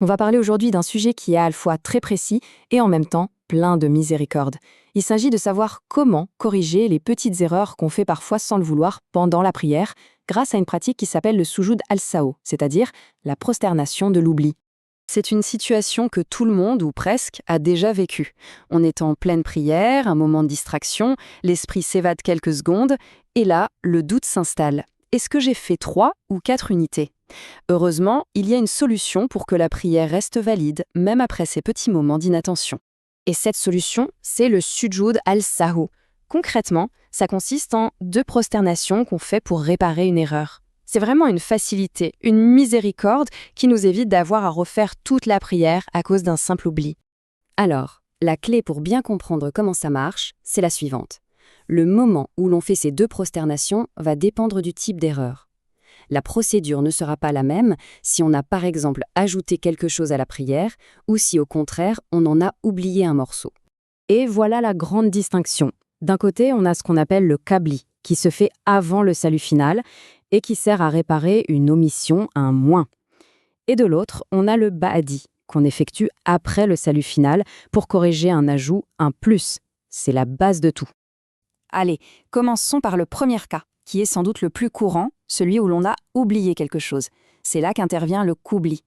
On va parler aujourd'hui d'un sujet qui est à la fois très précis et en même temps plein de miséricorde. Il s'agit de savoir comment corriger les petites erreurs qu'on fait parfois sans le vouloir pendant la prière, grâce à une pratique qui s'appelle le sujoud al-saho, c'est-à-dire la prosternation de l'oubli. C'est une situation que tout le monde, ou presque, a déjà vécue. On est en pleine prière, un moment de distraction, l'esprit s'évade quelques secondes, et là, le doute s'installe. Est-ce que j'ai fait 3 ou 4 unités? Heureusement, il y a une solution pour que la prière reste valide, même après ces petits moments d'inattention. Et cette solution, c'est le sujoud al-sahu. Concrètement, ça consiste en 2 prosternations qu'on fait pour réparer une erreur. C'est vraiment une facilité, une miséricorde qui nous évite d'avoir à refaire toute la prière à cause d'un simple oubli. Alors, la clé pour bien comprendre comment ça marche, c'est la suivante. Le moment où l'on fait ces 2 prosternations va dépendre du type d'erreur. La procédure ne sera pas la même si on a par exemple ajouté quelque chose à la prière ou si au contraire on en a oublié un morceau. Et voilà la grande distinction. D'un côté, on a ce qu'on appelle le qabli, qui se fait avant le salut final et qui sert à réparer une omission, un moins. Et de l'autre, on a le ba'di, qu'on effectue après le salut final pour corriger un ajout, un plus. C'est la base de tout. Allez, commençons par le premier cas, qui est sans doute le plus courant, celui où l'on a oublié quelque chose. C'est là qu'intervient le qoubli.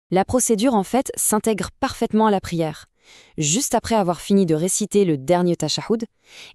La procédure, en fait, s'intègre parfaitement à la prière. Juste après avoir fini de réciter le dernier tashahhud,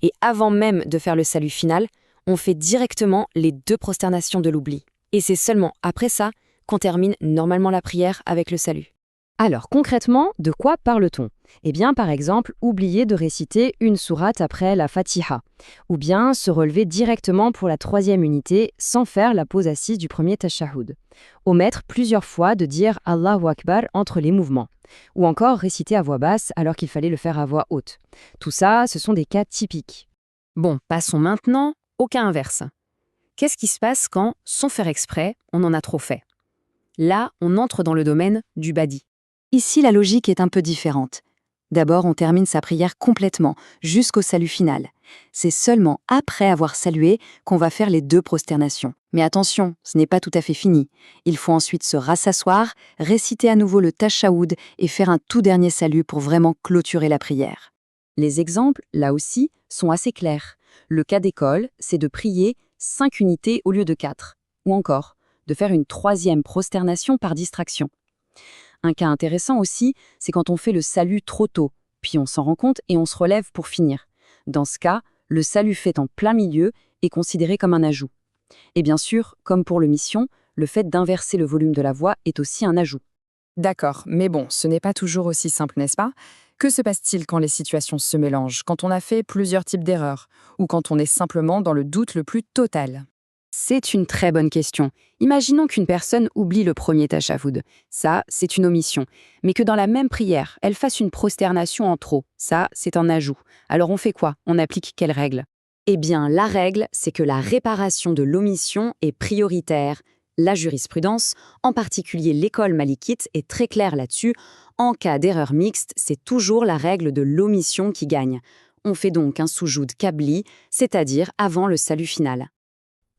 et avant même de faire le salut final, on fait directement les 2 prosternations de l'oubli. Et c'est seulement après ça qu'on termine normalement la prière avec le salut. Alors concrètement, de quoi parle-t-on? Eh bien, par exemple, oublier de réciter une sourate après la Fatiha, ou bien se relever directement pour la 3e unité sans faire la pause assise du premier tashahhud. Omettre plusieurs fois de dire Allahu Akbar entre les mouvements, ou encore réciter à voix basse alors qu'il fallait le faire à voix haute. Tout ça, ce sont des cas typiques. Bon, passons maintenant au cas inverse. Qu'est-ce qui se passe quand, sans faire exprès, on en a trop fait? Là, on entre dans le domaine du badi. Ici, la logique est un peu différente. D'abord, on termine sa prière complètement, jusqu'au salut final. C'est seulement après avoir salué qu'on va faire les 2 prosternations. Mais attention, ce n'est pas tout à fait fini. Il faut ensuite se rassasseoir, réciter à nouveau le tashahhud et faire un tout dernier salut pour vraiment clôturer la prière. Les exemples, là aussi, sont assez clairs. Le cas d'école, c'est de prier 5 unités au lieu de 4. Ou encore, de faire une 3e prosternation par distraction. Un cas intéressant aussi, c'est quand on fait le salut trop tôt, puis on s'en rend compte et on se relève pour finir. Dans ce cas, le salut fait en plein milieu est considéré comme un ajout. Et bien sûr, comme pour le mission, le fait d'inverser le volume de la voix est aussi un ajout. D'accord, mais bon, ce n'est pas toujours aussi simple, n'est-ce pas? Que se passe-t-il quand les situations se mélangent, quand on a fait plusieurs types d'erreurs, ou quand on est simplement dans le doute le plus total? C'est une très bonne question. Imaginons qu'une personne oublie le premier tashahhud. Ça, c'est une omission. Mais que dans la même prière, elle fasse une prosternation en trop. Ça, c'est un ajout. Alors on fait quoi? On applique quelle règle? Eh bien, la règle, c'est que la réparation de l'omission est prioritaire. La jurisprudence, en particulier l'école malikite, est très claire là-dessus. En cas d'erreur mixte, c'est toujours la règle de l'omission qui gagne. On fait donc un sujoud qabli, c'est-à-dire avant le salut final.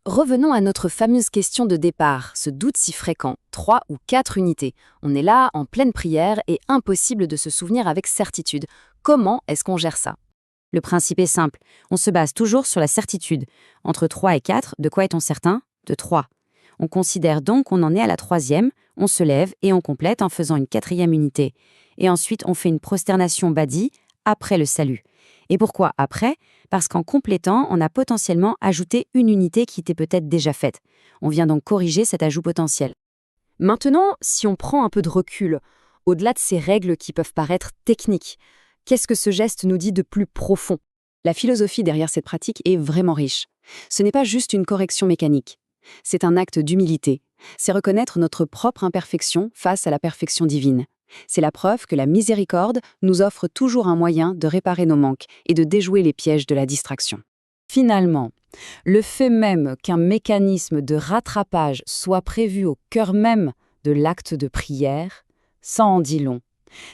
Revenons à notre fameuse question de départ, ce doute si fréquent, 3 ou 4 unités. On est là, en pleine prière, et impossible de se souvenir avec certitude. Comment est-ce qu'on gère ça? Le principe est simple, on se base toujours sur la certitude. Entre 3 et 4, de quoi est-on certain? De 3. On considère donc qu'on en est à la 3e, on se lève et on complète en faisant une 4e unité. Et ensuite, on fait une prosternation badi après le salut. Et pourquoi après? Parce qu'en complétant, on a potentiellement ajouté une unité qui était peut-être déjà faite. On vient donc corriger cet ajout potentiel. Maintenant, si on prend un peu de recul, au-delà de ces règles qui peuvent paraître techniques, qu'est-ce que ce geste nous dit de plus profond? La philosophie derrière cette pratique est vraiment riche. Ce n'est pas juste une correction mécanique. C'est un acte d'humilité. C'est reconnaître notre propre imperfection face à la perfection divine. C'est la preuve que la miséricorde nous offre toujours un moyen de réparer nos manques et de déjouer les pièges de la distraction. Finalement, le fait même qu'un mécanisme de rattrapage soit prévu au cœur même de l'acte de prière, ça en dit long.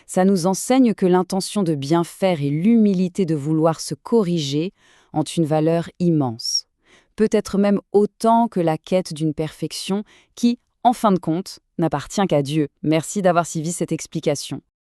Ça nous enseigne que l'intention de bien faire et l'humilité de vouloir se corriger ont une valeur immense. Peut-être même autant que la quête d'une perfection qui, en fin de compte, n'appartient qu'à Dieu. Merci d'avoir suivi cette explication.